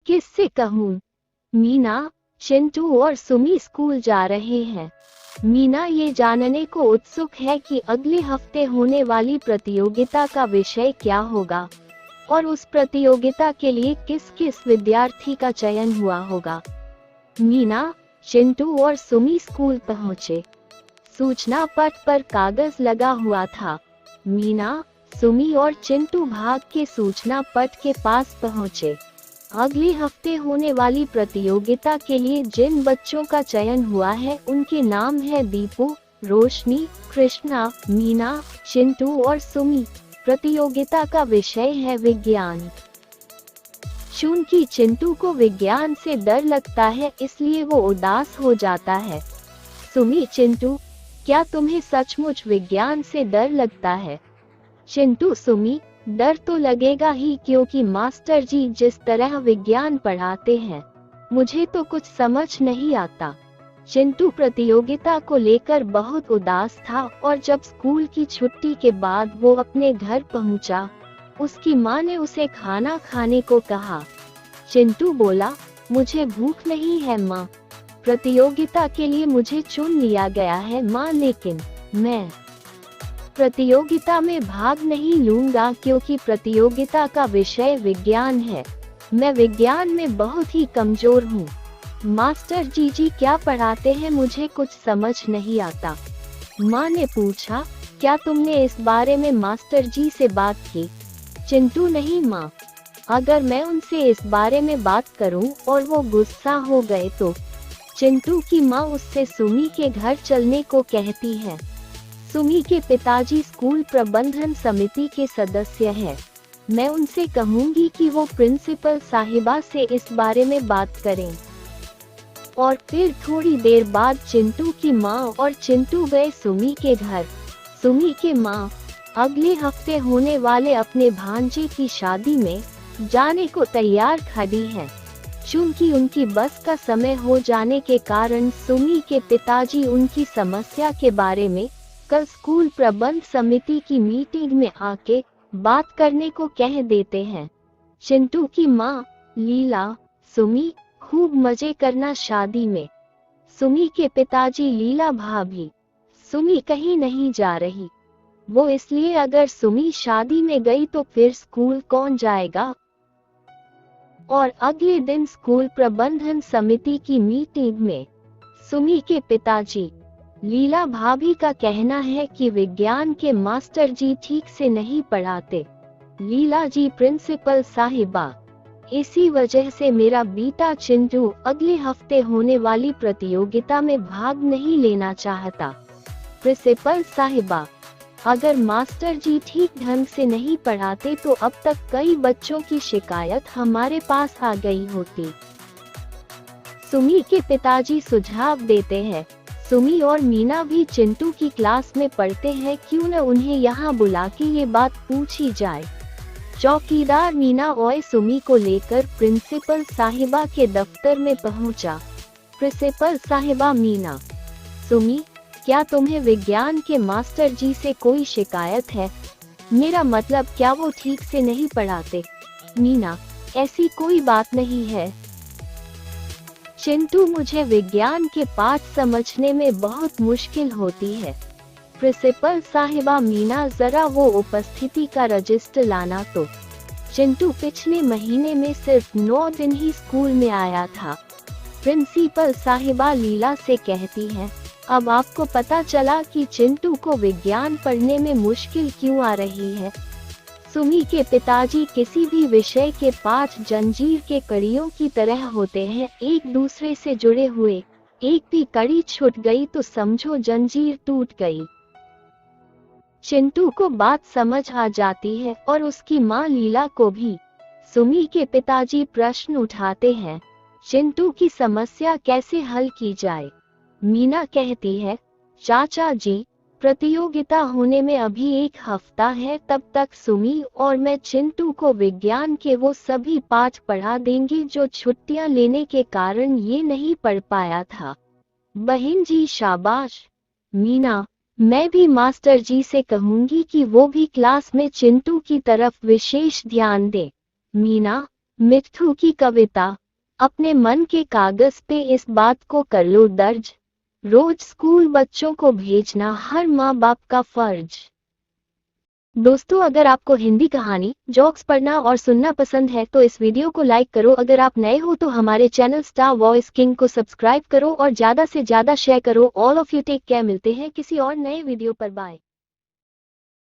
किससे कहूँ? मीना, चिंटू और सुमी स्कूल जा रहे हैं। मीना ये जानने को उत्सुक है कि अगले हफ्ते होने वाली प्रतियोगिता का विषय क्या होगा और उस प्रतियोगिता के लिए किस किस विद्यार्थी का चयन हुआ होगा। मीना, चिंटू और सुमी स्कूल पहुंचे। सूचना पट पर कागज लगा हुआ था। मीना, सुमी और चिंटू भाग के सूचना पट के पास पहुंचे। अगले हफ्ते होने वाली प्रतियोगिता के लिए जिन बच्चों का चयन हुआ है उनके नाम है दीपू, रोशनी, कृष्णा, मीना, चिंटू और सुमी। प्रतियोगिता का विषय है विज्ञान। चूंकि चिंटू को विज्ञान से डर लगता है इसलिए वो उदास हो जाता है। सुमी, चिंटू, क्या तुम्हें सचमुच विज्ञान से डर लगता है? चिंटू, सुमी, डर तो लगेगा ही क्योंकि मास्टर जी जिस तरह विज्ञान पढ़ाते हैं मुझे तो कुछ समझ नहीं आता। चिंटू प्रतियोगिता को लेकर बहुत उदास था और जब स्कूल की छुट्टी के बाद वो अपने घर पहुंचा, उसकी माँ ने उसे खाना खाने को कहा। चिंटू बोला, मुझे भूख नहीं है माँ। प्रतियोगिता के लिए मुझे चुन लिया गया है माँ, लेकिन मैं प्रतियोगिता में भाग नहीं लूंगा क्योंकि प्रतियोगिता का विषय विज्ञान है। मैं विज्ञान में बहुत ही कमजोर हूँ। मास्टर जी क्या पढ़ाते हैं मुझे कुछ समझ नहीं आता। माँ ने पूछा, क्या तुमने इस बारे में मास्टर जी से बात की? चिंटू, नहीं माँ, अगर मैं उनसे इस बारे में बात करूं और वो गुस्सा हो गए तो? चिंटू की माँ उससे सुमी के घर चलने को कहती है। सुमी के पिताजी स्कूल प्रबंधन समिति के सदस्य हैं। मैं उनसे कहूंगी कि वो प्रिंसिपल साहिबा से इस बारे में बात करें। और फिर थोड़ी देर बाद चिंटू की माँ और चिंटू गए सुमी के घर। सुमी के माँ अगले हफ्ते होने वाले अपने भांजे की शादी में जाने को तैयार खड़ी हैं। चूंकि उनकी बस का समय हो जाने के कारण सुमी के पिताजी उनकी समस्या के बारे में कल स्कूल प्रबंध समिति की मीटिंग में आके बात करने को कह देते हैं। चिंटू की माँ, लीला, सुमी, खूब मजे करना शादी में। सुमी के पिताजी, लीला भाभी, सुमी कहीं नहीं जा रही। वो इसलिए अगर सुमी शादी में गई तो फिर स्कूल कौन जाएगा? और अगले दिन स्कूल प्रबंधन समिति की मीटिंग में सुमी के पिताजी, लीला भाभी का कहना है कि विज्ञान के मास्टर जी ठीक से नहीं पढ़ाते। लीला जी, प्रिंसिपल साहिबा, इसी वजह से मेरा बेटा चिंटू अगले हफ्ते होने वाली प्रतियोगिता में भाग नहीं लेना चाहता। प्रिंसिपल साहिबा, अगर मास्टर जी ठीक ढंग से नहीं पढ़ाते तो अब तक कई बच्चों की शिकायत हमारे पास आ गई होती। सुमी के पिताजी सुझाव देते हैं, सुमी और मीना भी चिंटू की क्लास में पढ़ते हैं, क्यों न उन्हें यहाँ बुला के ये बात पूछी जाए। चौकीदार मीना और सुमी को लेकर प्रिंसिपल साहिबा के दफ्तर में पहुंचा। प्रिंसिपल साहिबा, मीना, सुमी, क्या तुम्हें विज्ञान के मास्टर जी से कोई शिकायत है? मेरा मतलब, क्या वो ठीक से नहीं पढ़ाते? मीना, ऐसी कोई बात नहीं है चिंटू, मुझे विज्ञान के पाठ समझने में बहुत मुश्किल होती है। प्रिंसिपल साहिबा, मीना, जरा वो उपस्थिति का रजिस्टर लाना तो। चिंटू पिछले महीने में सिर्फ 9 दिन ही स्कूल में आया था। प्रिंसिपल साहिबा लीला से कहती हैं, अब आपको पता चला कि चिंटू को विज्ञान पढ़ने में मुश्किल क्यों आ रही है। सुमी के पिताजी, किसी भी विषय के पाठ जंजीर के कड़ियों की तरह होते हैं, एक दूसरे से जुड़े हुए। एक भी कड़ी छूट गई तो समझो जंजीर टूट गई। चिंटू को बात समझ आ जाती है और उसकी माँ लीला को भी। सुमी के पिताजी प्रश्न उठाते हैं, चिंटू की समस्या कैसे हल की जाए। मीना कहती है, चाचा जी, प्रतियोगिता होने में अभी 1 हफ्ता है, तब तक सुमी और मैं चिंटू को विज्ञान के वो सभी पाठ पढ़ा देंगे जो छुट्टियां लेने के कारण ये नहीं पढ़ पाया था। बहन जी, शाबाश। मीना, मैं भी मास्टर जी से कहूंगी कि वो भी क्लास में चिंटू की तरफ विशेष ध्यान दे। मीना, मिट्ठू की कविता। अपने मन के कागज पे इस बात को कर लो दर्ज, रोज स्कूल बच्चों को भेजना हर माँ बाप का फर्ज। दोस्तों, अगर आपको हिंदी कहानी जोक्स पढ़ना और सुनना पसंद है तो इस वीडियो को लाइक करो। अगर आप नए हो तो हमारे चैनल स्टार वॉइस किंग को सब्सक्राइब करो और ज़्यादा से ज़्यादा शेयर करो। All of you take care. मिलते हैं किसी और नए वीडियो पर। बाय।